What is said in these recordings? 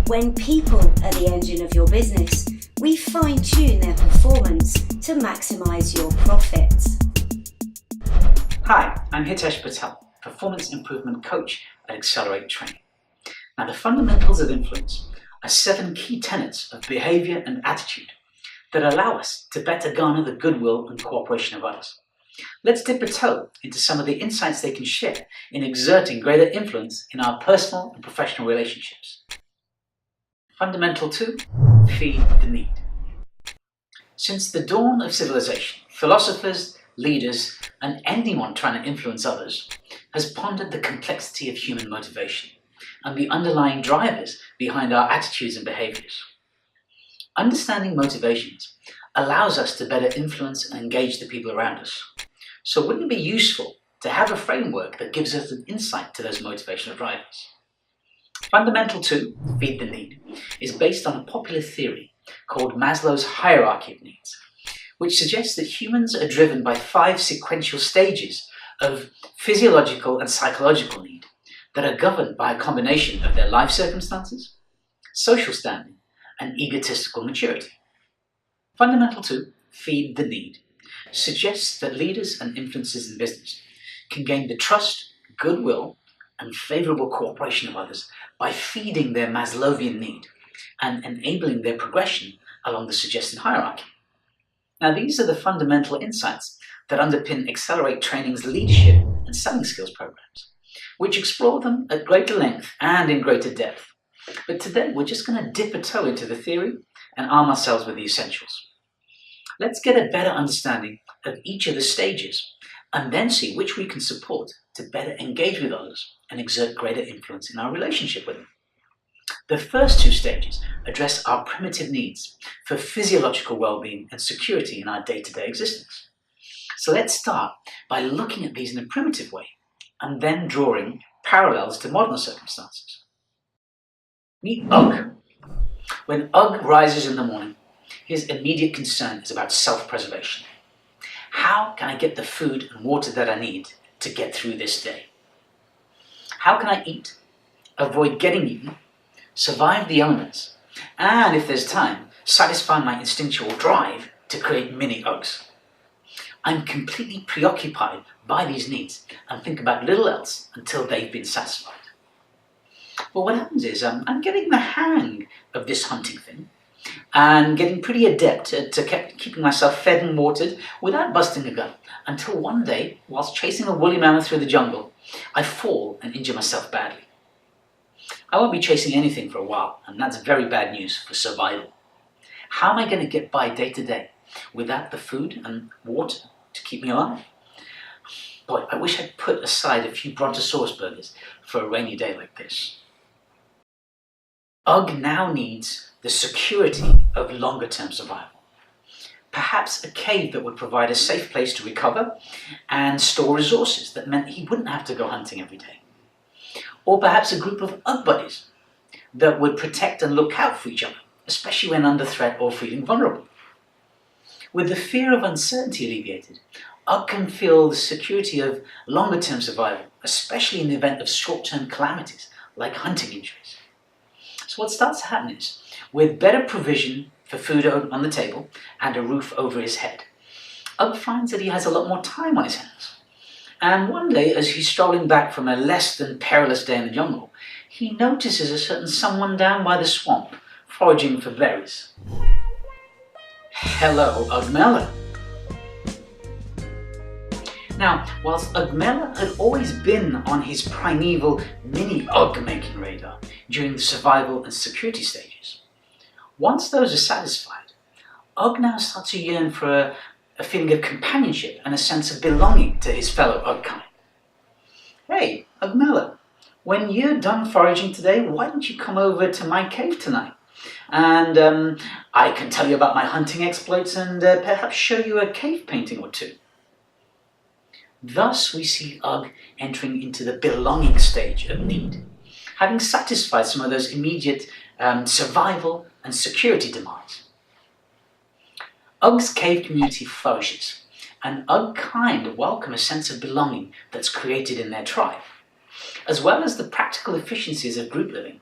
When people are the engine of your business, we fine-tune their performance to maximise your profits. Hi, I'm Hitesh Patel, Performance Improvement Coach at Exerting Training. Now, the fundamentals of influence are 7 key tenets of behaviour and attitude that allow us to better garner the goodwill and cooperation of others. Let's dip a toe into some of the insights they can share in exerting greater influence in our personal and professional relationships. Fundamental 2, feed the need. Since the dawn of civilization, philosophers, leaders, and anyone trying to influence others has pondered the complexity of human motivation and the underlying drivers behind our attitudes and behaviors. Understanding motivations allows us to better influence and engage the people around us. So wouldn't it be useful to have a framework that gives us an insight to those motivational drivers? Fundamental 2, feed the need, is based on a popular theory called Maslow's hierarchy of needs, which suggests that humans are driven by 5 sequential stages of physiological and psychological need that are governed by a combination of their life circumstances, social standing, and egotistical maturity. Fundamental 2, feed the need, suggests that leaders and influencers in business can gain the trust, goodwill, and favourable cooperation of others by feeding their Maslowian need and enabling their progression along the suggested hierarchy. Now, these are the fundamental insights that underpin Exerting Training's leadership and selling skills programs, which explore them at greater length and in greater depth. But today, we're just going to dip a toe into the theory and arm ourselves with the essentials. Let's get a better understanding of each of the stages and then see which we can support to better engage with others and exert greater influence in our relationship with them. The first 2 stages address our primitive needs for physiological well-being and security in our day-to-day existence. So let's start by looking at these in a primitive way and then drawing parallels to modern circumstances. Meet Ugg. When Ugg rises in the morning, his immediate concern is about self-preservation. How can I get the food and water that I need to get through this day? How can I eat, avoid getting eaten, survive the elements, and if there's time, satisfy my instinctual drive to create mini Uggs? I'm completely preoccupied by these needs and think about little else until they've been satisfied. But what happens is I'm getting the hang of this hunting thing and getting pretty adept at keeping myself fed and watered without busting a gut, until one day, whilst chasing a woolly mammoth through the jungle, I fall and injure myself badly. I won't be chasing anything for a while, and that's very bad news for survival. How am I going to get by day to day without the food and water to keep me alive? Boy, I wish I'd put aside a few Brontosaurus burgers for a rainy day like this. Ugg now needs the security of longer-term survival. Perhaps a cave that would provide a safe place to recover and store resources that meant he wouldn't have to go hunting every day. Or perhaps a group of Ugg buddies that would protect and look out for each other, especially when under threat or feeling vulnerable. With the fear of uncertainty alleviated, Ugg can feel the security of longer-term survival, especially in the event of short-term calamities like hunting injuries. So what starts to happen is, with better provision for food on the table and a roof over his head, Ugg finds that he has a lot more time on his hands. And one day, as he's strolling back from a less than perilous day in the jungle, he notices a certain someone down by the swamp, foraging for berries. Hello, Ugmela. Now, whilst Ugmela had always been on his primeval mini-Ugg-making radar during the survival and security stages, once those are satisfied, Ugg now starts to yearn for a feeling of companionship and a sense of belonging to his fellow Ugg kind. Hey, Ugmela, when you're done foraging today, why don't you come over to my cave tonight? And I can tell you about my hunting exploits and perhaps show you a cave painting or 2. Thus, we see Ugg entering into the belonging stage of need, having satisfied some of those immediate survival and security demands. Ugg's cave community flourishes, and Ugg kind welcome a sense of belonging that's created in their tribe. As well as the practical efficiencies of group living,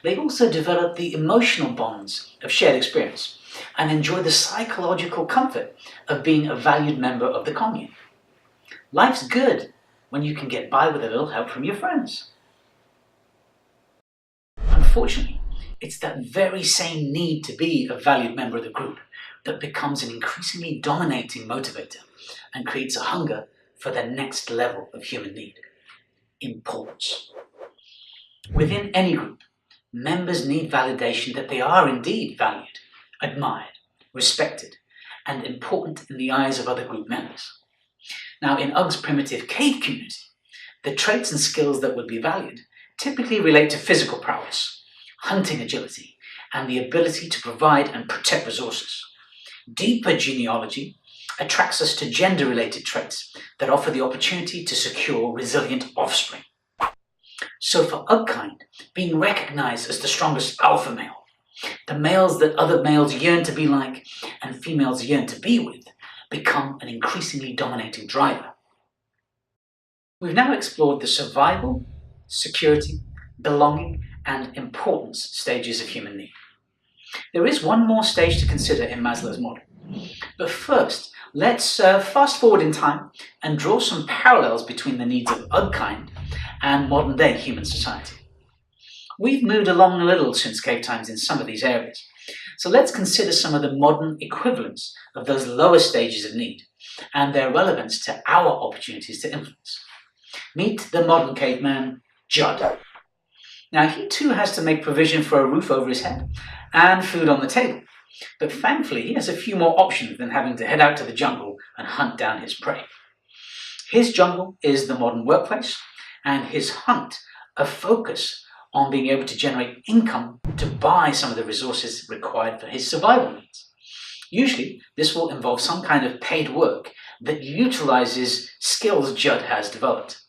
they also develop the emotional bonds of shared experience and enjoy the psychological comfort of being a valued member of the commune. Life's good when you can get by with a little help from your friends. Unfortunately, it's that very same need to be a valued member of the group that becomes an increasingly dominating motivator and creates a hunger for the next level of human need: importance. Within any group, members need validation that they are indeed valued, admired, respected, and important in the eyes of other group members. Now, in Ugg's primitive cave community, the traits and skills that would be valued typically relate to physical prowess, hunting agility, and the ability to provide and protect resources. Deeper genealogy attracts us to gender-related traits that offer the opportunity to secure resilient offspring. So for Ugkind, being recognized as the strongest alpha male, the males that other males yearn to be like and females yearn to be with, become an increasingly dominating driver. We've now explored the survival, security, belonging, and importance stages of human need. There is one more stage to consider in Maslow's model. But first, let's fast forward in time and draw some parallels between the needs of Ugkind and modern-day human society. We've moved along a little since cave times in some of these areas. So let's consider some of the modern equivalents of those lower stages of need and their relevance to our opportunities to influence. Meet the modern caveman, Judd. Now, he too has to make provision for a roof over his head and food on the table. But thankfully, he has a few more options than having to head out to the jungle and hunt down his prey. His jungle is the modern workplace, and his hunt a focus on being able to generate income to buy some of the resources required for his survival needs. Usually, this will involve some kind of paid work that utilizes skills Judd has developed.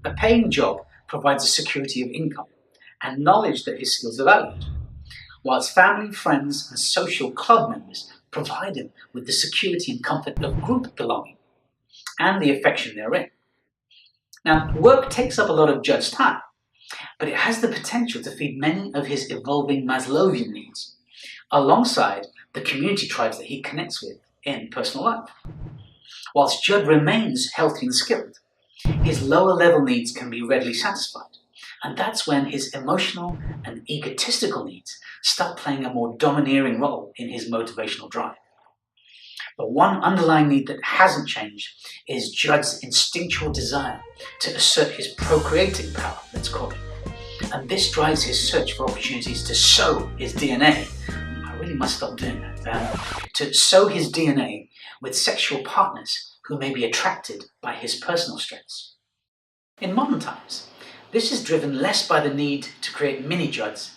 A paying job provides a security of income and knowledge that his skills are valued, whilst family, friends, and social club members provide him with the security and comfort of group belonging and the affection therein. Now, work takes up a lot of Judd's time, but it has the potential to feed many of his evolving Maslowian needs, alongside the community tribes that he connects with in personal life. Whilst Judd remains healthy and skilled, his lower level needs can be readily satisfied, and that's when his emotional and egotistical needs start playing a more domineering role in his motivational drive. But one underlying need that hasn't changed is Judd's instinctual desire to assert his procreating power, let's call it. And this drives his search for opportunities to sow his DNA. I really must stop doing that. To sow his DNA with sexual partners who may be attracted by his personal strengths. In modern times, this is driven less by the need to create mini-Judds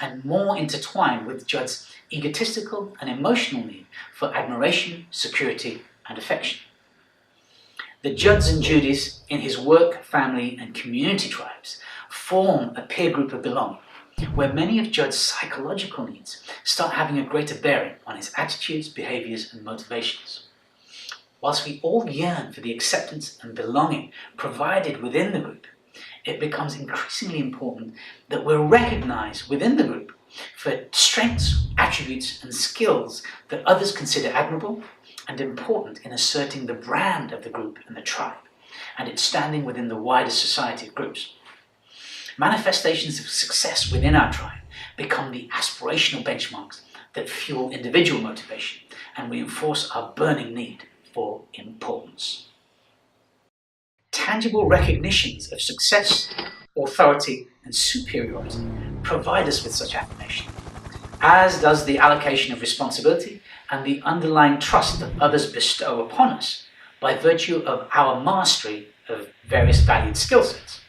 and more intertwined with Judd's egotistical and emotional need for admiration, security, and affection. The Judds and Judys in his work, family, and community tribes form a peer group of belonging, where many of Judd's psychological needs start having a greater bearing on his attitudes, behaviors, and motivations. Whilst we all yearn for the acceptance and belonging provided within the group, it becomes increasingly important that we're recognized within the group for strengths, attributes, and skills that others consider admirable and important in asserting the brand of the group and the tribe, and its standing within the wider society of groups. Manifestations of success within our tribe become the aspirational benchmarks that fuel individual motivation and reinforce our burning need for importance. Tangible recognitions of success, authority, and superiority provide us with such affirmation, as does the allocation of responsibility and the underlying trust that others bestow upon us by virtue of our mastery of various valued skill sets.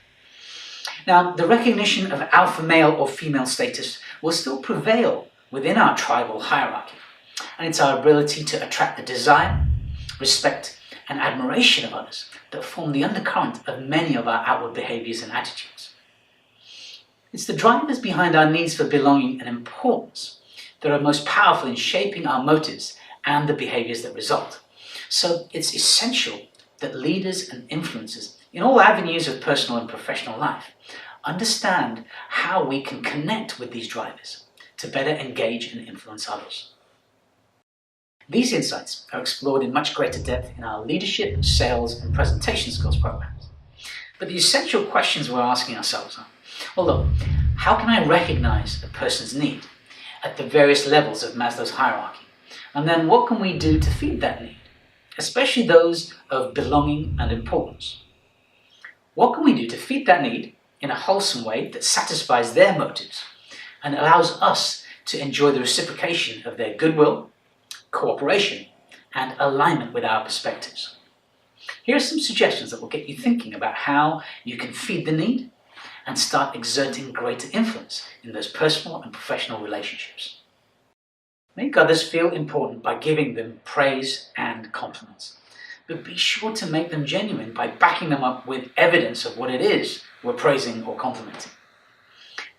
Now, the recognition of alpha male or female status will still prevail within our tribal hierarchy, and it's our ability to attract the desire, respect, and admiration of others that form the undercurrent of many of our outward behaviors and attitudes. It's the drivers behind our needs for belonging and importance that are most powerful in shaping our motives and the behaviors that result. So it's essential that leaders and influencers in all avenues of personal and professional life understand how we can connect with these drivers to better engage and influence others. These insights are explored in much greater depth in our leadership, sales, and presentation skills programs. But the essential questions we're asking ourselves are, well, look, how can I recognize a person's need at the various levels of Maslow's hierarchy? And then what can we do to feed that need, especially those of belonging and importance? What can we do to feed that need in a wholesome way that satisfies their motives and allows us to enjoy the reciprocation of their goodwill, cooperation, and alignment with our perspectives? Here are some suggestions that will get you thinking about how you can feed the need and start exerting greater influence in those personal and professional relationships. Make others feel important by giving them praise and compliments, but be sure to make them genuine by backing them up with evidence of what it is we're praising or complimenting.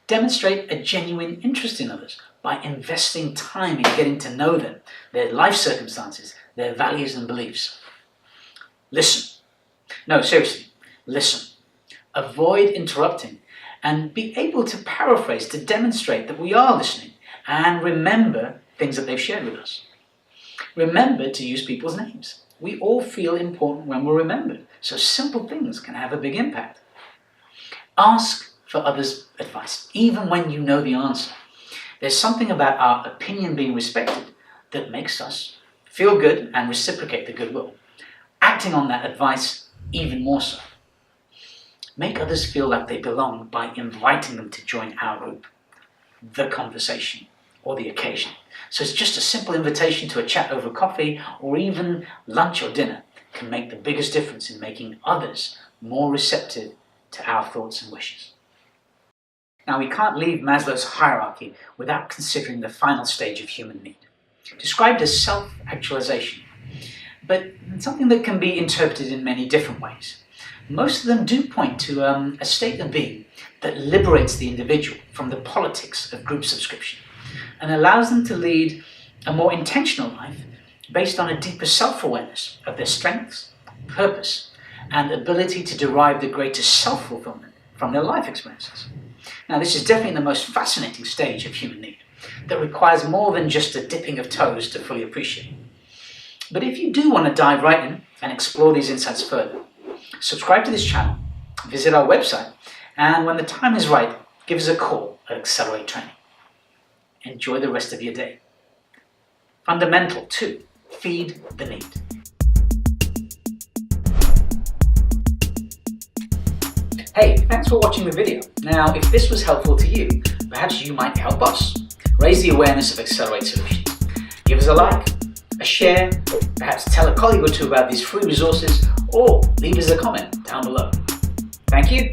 Demonstrate a genuine interest in others by investing time in getting to know them, their life circumstances, their values and beliefs. Listen. No, seriously, listen. Avoid interrupting and be able to paraphrase to demonstrate that we are listening and remember things that they've shared with us. Remember to use people's names. We all feel important when we're remembered, so simple things can have a big impact. Ask for others' advice, even when you know the answer. There's something about our opinion being respected that makes us feel good and reciprocate the goodwill. Acting on that advice even more so. Make others feel like they belong by inviting them to join our group, the conversation, or the occasion. So it's just a simple invitation to a chat over coffee or even lunch or dinner can make the biggest difference in making others more receptive to our thoughts and wishes. Now, we can't leave Maslow's hierarchy without considering the final stage of human need, described as self-actualization, but something that can be interpreted in many different ways. Most of them do point to a state of being that liberates the individual from the politics of group subscription and allows them to lead a more intentional life based on a deeper self-awareness of their strengths, purpose, and ability to derive the greatest self-fulfillment from their life experiences. Now, this is definitely the most fascinating stage of human need that requires more than just a dipping of toes to fully appreciate. But if you do want to dive right in and explore these insights further, subscribe to this channel, visit our website, and when the time is right, give us a call at Accelerate Training. Enjoy the rest of your day. Fundamental 2, feed the need. Hey, thanks for watching the video. Now, if this was helpful to you, perhaps you might help us raise the awareness of Accelerate Solutions. Give us a like, a share, perhaps tell a colleague or two about these free resources, or leave us a comment down below. Thank you.